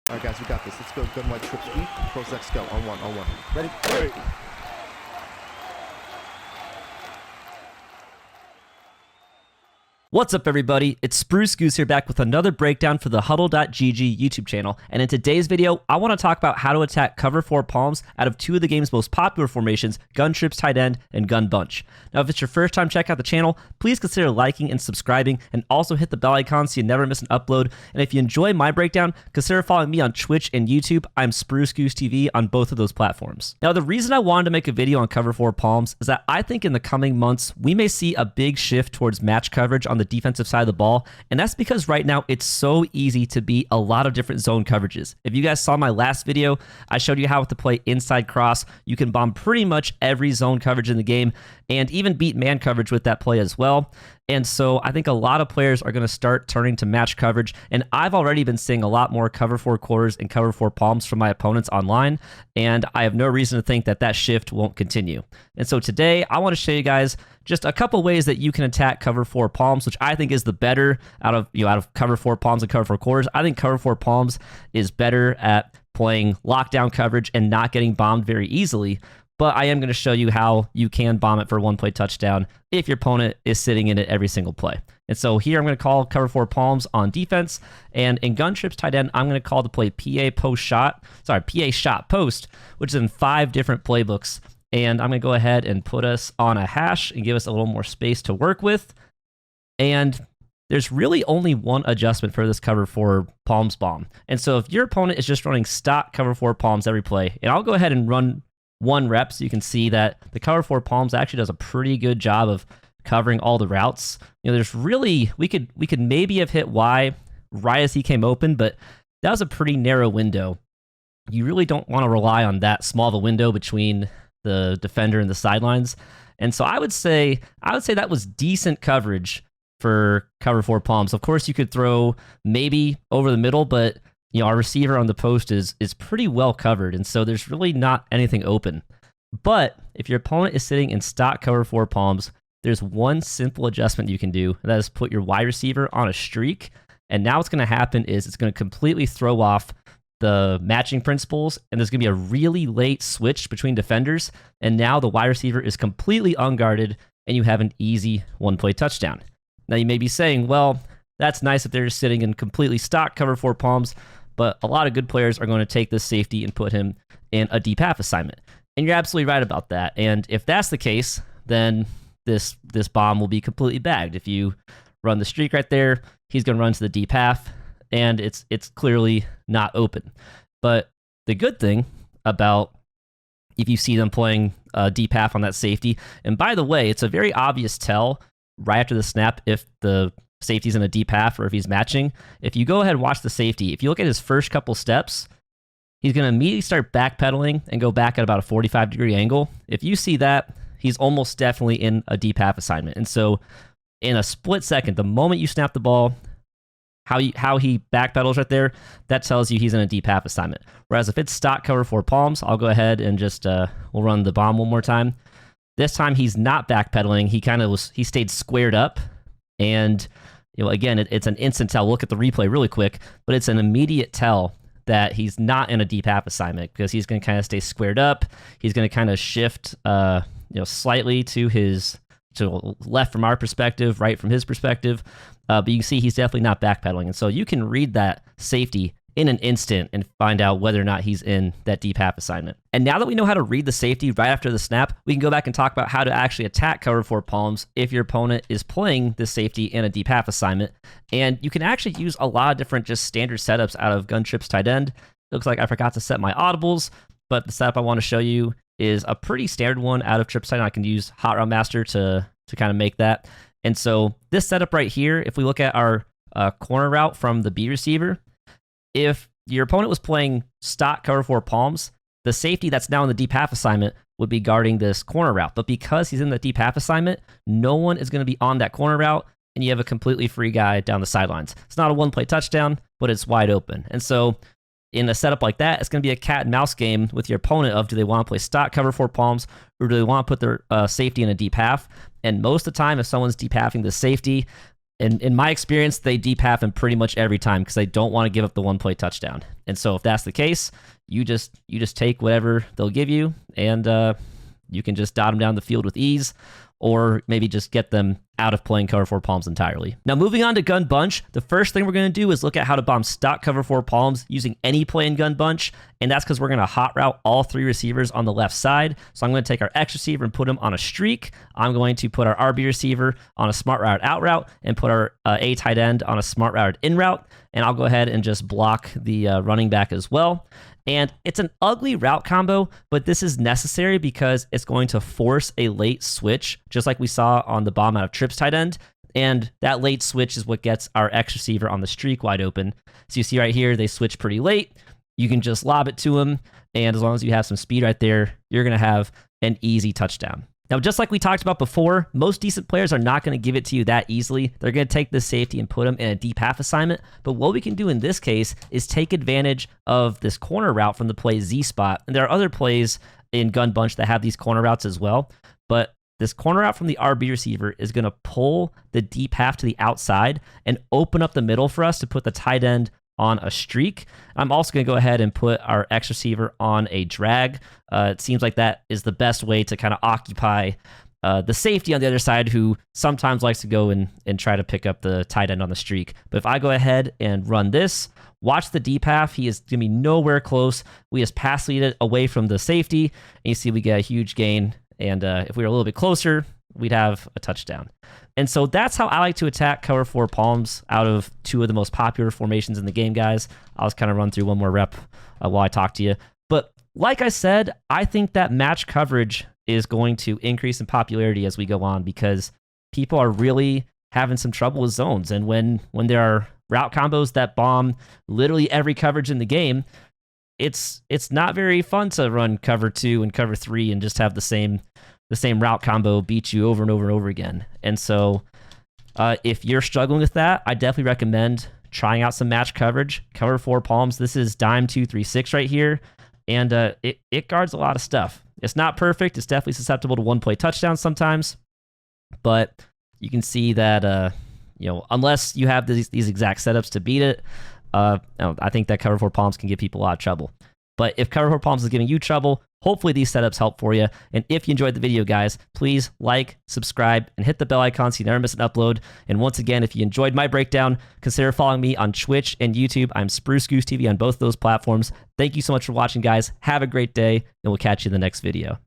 All right, guys, we got this. Let's go. Gun white trips deep. Pros X go. On one. Ready? Ready. What's up, everybody? It's Spruce Goose here, back with another breakdown for the HuddleGG YouTube channel. And in today's video, I want to talk about how to attack cover 4 palms out of two of the game's most popular formations, gun trips tight end and gun bunch. Now, if it's your first time checking out the channel, please consider liking and subscribing, and also hit the bell icon so you never miss an upload. And if you enjoy my breakdown, consider following me on Twitch and YouTube. I'm SpruceGooseTV on both of those platforms. Now, the reason I wanted to make a video on cover 4 palms is that I think in the coming months, we may see a big shift towards match coverage on the defensive side of the ball, and that's because right now it's so easy to beat a lot of different zone coverages. If you guys saw my last video, I showed you how to play inside cross. You can bomb pretty much every zone coverage in the game and even beat man coverage with that play as well. And so I think a lot of players are going to start turning to match coverage, and I've already been seeing a lot more cover 4 quarters and cover 4 palms from my opponents online, and I have no reason to think that that shift won't continue. And so today I want to show you guys just a couple ways that you can attack cover 4 palms, which I think is the better out of cover 4 palms and cover 4 quarters. I think cover 4 palms is better at playing lockdown coverage and not getting bombed very easily. But I am going to show you how you can bomb it for a one-play touchdown if your opponent is sitting in it every single play. And so here I'm going to call cover 4 palms on defense, and in gun trips tight end, I'm going to call the play PA shot post, which is in 5 different playbooks. And I'm going to go ahead and put us on a hash and give us a little more space to work with. And there's really only one adjustment for this cover 4 palms bomb. And so if your opponent is just running stock cover 4 palms every play, and I'll go ahead and run 1 rep so you can see that the cover 4 palms actually does a pretty good job of covering all the routes. You know, there's really, we could maybe have hit Y right as he came open, but that was a pretty narrow window. You really don't want to rely on that small of a window between the defender and the sidelines. And so I would say that was decent coverage for cover 4 palms. Of course, you could throw maybe over the middle, but you know, our receiver on the post is pretty well covered, and so there's really not anything open. But if your opponent is sitting in stock cover 4 palms, there's one simple adjustment you can do, and that is put your wide receiver on a streak. And now what's going to happen is it's going to completely throw off the matching principles, and there's going to be a really late switch between defenders, and now the wide receiver is completely unguarded, and you have an easy one-play touchdown. Now you may be saying, well, that's nice if they're just sitting in completely stock cover 4 palms, but a lot of good players are going to take this safety and put him in a deep half assignment. And you're absolutely right about that. And if that's the case, then this bomb will be completely bagged. If you run the streak right there, he's going to run to the deep half, and it's clearly not open. But the good thing about if you see them playing deep half on that safety, and by the way, it's a very obvious tell right after the snap if the safety's in a deep half or if he's matching. If you go ahead and watch the safety, if you look at his first couple steps, he's going to immediately start backpedaling and go back at about a 45-degree angle. If you see that, he's almost definitely in a deep half assignment. And so in a split second, the moment you snap the ball, how he backpedals right there, that tells you he's in a deep half assignment. Whereas if it's stock cover 4 palms, I'll go ahead and just we'll run the bomb one more time. This time he's not backpedaling. He stayed squared up, and you know, again, it's an instant tell. Look at the replay really quick, but it's an immediate tell that he's not in a deep half assignment because he's going to kind of stay squared up. He's going to kind of shift, slightly to left from our perspective, right from his perspective. But you can see he's definitely not backpedaling, and so you can read that safety in an instant and find out whether or not he's in that deep half assignment. And now that we know how to read the safety right after the snap, we can go back and talk about how to actually attack cover 4 palms if your opponent is playing this safety in a deep half assignment. And you can actually use a lot of different just standard setups out of gun trips tight end. Looks like I forgot to set my audibles, but the setup I want to show you is a pretty standard one out of trips tight end. I can use Hot Route Master to kind of make that. And so this setup right here, if we look at our corner route from the B receiver, if your opponent was playing stock cover 4 palms, the safety that's now in the deep half assignment would be guarding this corner route. But because he's in the deep half assignment, no one is going to be on that corner route, and you have a completely free guy down the sidelines. It's not a one-play touchdown, but it's wide open. And so in a setup like that, it's going to be a cat and mouse game with your opponent of, do they want to play stock cover 4 palms, or do they want to put their safety in a deep half? And most of the time, if someone's deep halving the safety, in my experience, they deep half him pretty much every time because they don't want to give up the one play touchdown. And so if that's the case, you just take whatever they'll give you, and you can just dot them down the field with ease, or maybe just get them out of playing cover 4 palms entirely. Now, moving on to gun bunch, the first thing we're going to do is look at how to bomb stock cover 4 palms using any play in gun bunch, and that's because we're going to hot route all 3 receivers on the left side. So I'm going to take our X receiver and put him on a streak. I'm going to put our RB receiver on a smart route out route, and put our A tight end on a smart route in route, and I'll go ahead and just block the running back as well. And it's an ugly route combo, but this is necessary because it's going to force a late switch, just like we saw on the bomb out of trips tight end. And that late switch is what gets our X receiver on the streak wide open. So you see right here, they switch pretty late. You can just lob it to him, and as long as you have some speed right there, you're going to have an easy touchdown. Now, just like we talked about before, most decent players are not going to give it to you that easily. They're going to take this safety and put them in a deep half assignment. But what we can do in this case is take advantage of this corner route from the play Z spot. And there are other plays in gun bunch that have these corner routes as well. But this corner route from the RB receiver is going to pull the deep half to the outside and open up the middle for us to put the tight end on a streak. I'm also going to go ahead and put our X receiver on a drag. It seems like that is the best way to kind of occupy the safety on the other side, who sometimes likes to go and try to pick up the tight end on the streak. But if I go ahead and run this, watch the deep half. He is going to be nowhere close. We just pass lead it away from the safety, and you see we get a huge gain. And if we were a little bit closer, we'd have a touchdown. And so that's how I like to attack cover 4 palms out of 2 of the most popular formations in the game, guys. I'll just kind of run through one more rep while I talk to you. But like I said, I think that match coverage is going to increase in popularity as we go on, because people are really having some trouble with zones. And when there are route combos that bomb literally every coverage in the game, it's not very fun to run cover 2 and cover 3 and just have the same route combo beat you over and over and over again. And so if you're struggling with that, I definitely recommend trying out some match coverage. Cover 4 palms. This is dime 236 right here. And it guards a lot of stuff. It's not perfect. It's definitely susceptible to one play touchdowns sometimes. But you can see that, unless you have these exact setups to beat it, I think that cover 4 palms can give people a lot of trouble. But if cover 4 palms is giving you trouble, hopefully these setups help for you. And if you enjoyed the video, guys, please like, subscribe, and hit the bell icon so you never miss an upload. And once again, if you enjoyed my breakdown, consider following me on Twitch and YouTube. I'm SpruceGooseTV on both those platforms. Thank you so much for watching, guys. Have a great day, and we'll catch you in the next video.